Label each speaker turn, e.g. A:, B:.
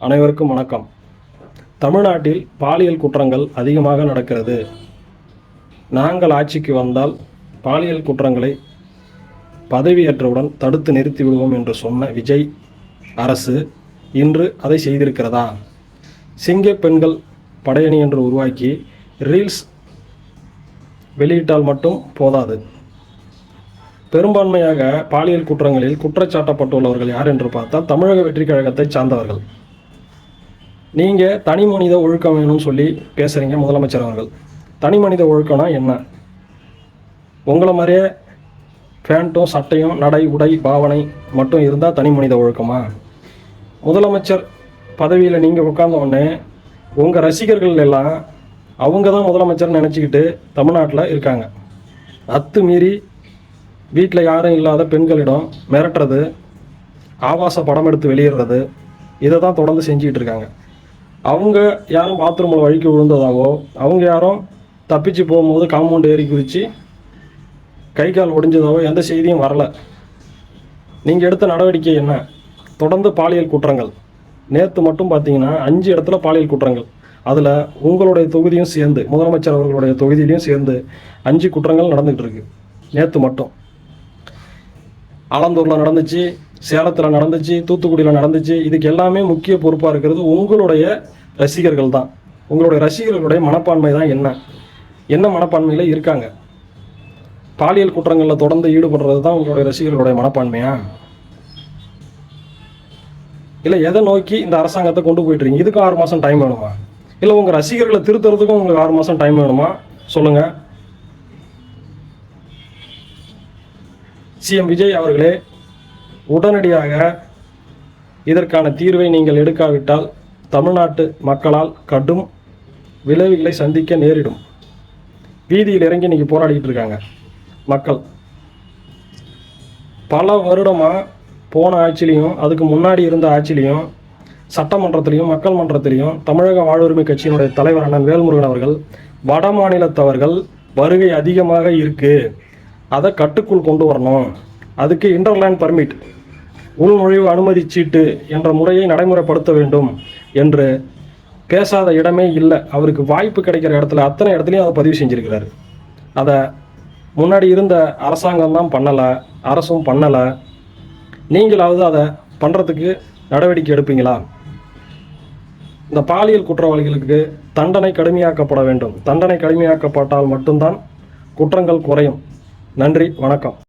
A: அனைவருக்கும் வணக்கம். தமிழ்நாட்டில் பாலியல் குற்றங்கள் அதிகமாக நடக்கிறது. நாங்கள் ஆட்சிக்கு வந்தால் பாலியல் குற்றங்களை பதவியேற்றவுடன் தடுத்து நிறுத்தி விடுவோம் என்று சொன்ன விஜய் அரசு இன்று அதை செய்திருக்கிறதா? சிங்க பெண்கள் படையணி என்று உருவாக்கி ரீல்ஸ் வெளியிட்டால் மட்டும் போதாது. பெரும்பான்மையாக பாலியல் குற்றங்களில் குற்றச்சாட்டப்பட்டுள்ளவர்கள் யார் என்று பார்த்தால் தமிழக வெற்றி கழகத்தை சார்ந்தவர்கள். நீங்கள் தனி மனித ஒழுக்கம் வேணும்னு சொல்லி பேசுகிறீங்க முதலமைச்சர் அவர்கள். தனி மனித ஒழுக்கம்னா என்ன? உங்களை மாதிரியே பேண்ட்டும் சட்டையும் நடை உடை பாவனை மட்டும் இருந்தால் தனி மனித ஒழுக்கமா? முதலமைச்சர் பதவியில் நீங்கள் உட்கார்ந்த உடனே உங்கள் ரசிகர்கள் எல்லாம் அவங்க தான் முதலமைச்சர் நினச்சிக்கிட்டு தமிழ்நாட்டில் இருக்காங்க. அத்துமீறி வீட்டில் யாரும் இல்லாத பெண்களிடம் மிரட்டுறது, ஆபாச படம் எடுத்து வெளியிடுறது, இதை தான் தொடர்ந்து செஞ்சுக்கிட்டு இருக்காங்க. அவங்க யாரும் பாத்ரூமில் வழுக்கி விழுந்ததாவோ, அவங்க யாரும் தப்பிச்சு போகும்போது காம்பவுண்ட் ஏறி குதித்து கை கால் ஒடிஞ்சதாவோ எந்த செய்தியும் வரலை. நீங்கள் எடுத்த நடவடிக்கை என்ன? தொடர்ந்து பாலியல் குற்றங்கள். நேற்று மட்டும் பார்த்தீங்கன்னா 5 இடத்துல பாலியல் குற்றங்கள். அதில் உங்களுடைய தொகுதியும் சேர்ந்து, முதலமைச்சர் அவர்களுடைய தொகுதியிலையும் சேர்ந்து 5 குற்றங்கள் நடந்துகிட்டு இருக்கு. நேற்று மட்டும் ஆலந்தூரில் நடந்துச்சு, சேலத்தில் நடந்துச்சு, தூத்துக்குடியில் நடந்துச்சு. இதுக்கு எல்லாமே முக்கிய பொறுப்பாக இருக்கிறது உங்களுடைய ரசிகர்கள் தான். உங்களுடைய ரசிகர்களுடைய மனப்பான்மை தான் என்ன மனப்பான்மையில் இருக்காங்க? பாலியல் குற்றங்களில் தொடர்ந்து ஈடுபடுறது தான் உங்களுடைய ரசிகர்களுடைய மனப்பான்மையா? இல்லை எதை நோக்கி இந்த அரசாங்கத்தை கொண்டு போயிட்டுருக்கீங்க? இதுக்கு 6 மாதம் டைம் வேணுமா? இல்லை உங்கள் ரசிகர்களை திருத்துறதுக்கும் உங்களுக்கு 6 மாதம் டைம் வேணுமா? சொல்லுங்கள். சிஎம் விஜய் அவர்களே, உடனடியாக இதற்கான தீர்வை நீங்கள் எடுக்காவிட்டால் தமிழ்நாட்டு மக்களால் கடும் விளைவுகளை சந்திக்க நேரிடும். வீதியில் இறங்கி இன்னைக்கு போராடிட்டு இருக்காங்க மக்கள். பல வருடமாக போன ஆட்சிலையும் அதுக்கு முன்னாடி இருந்த ஆட்சிலையும் சட்டமன்றத்திலையும் மக்கள் மன்றத்திலையும் தமிழக வாழ்வுரிமை கட்சியினுடைய தலைவர் அண்ணன் வேல்முருகன் அவர்கள் வட மாநிலத்தவர்கள் வருகை அதிகமாக இருக்குது, அதை கட்டுக்குள் கொண்டு வரணும், அதுக்கு இன்டர்லேண்ட் பர்மிட், உள்நுழைவு அனுமதி சீட்டு என்ற முறையை நடைமுறைப்படுத்த வேண்டும் என்று பேசாத இடமே இல்லை. அவருக்கு வாய்ப்பு கிடைக்கிற இடத்துல அத்தனை இடத்துலையும் அதை பதிவு செஞ்சுருக்கிறாரு. அதை முன்னாடி இருந்த அரசாங்கம் தான் பண்ணலை, அரசும் பண்ணலை. நீங்களாவது அதை பண்ணுறதுக்கு நடவடிக்கை எடுப்பீங்களா? இந்த பாலியல் குற்றவாளிகளுக்கு தண்டனை கடுமையாக்கப்பட வேண்டும். தண்டனை கடுமையாக்கப்பட்டால் மட்டும்தான் குற்றங்கள் குறையும். நன்றி, வணக்கம்.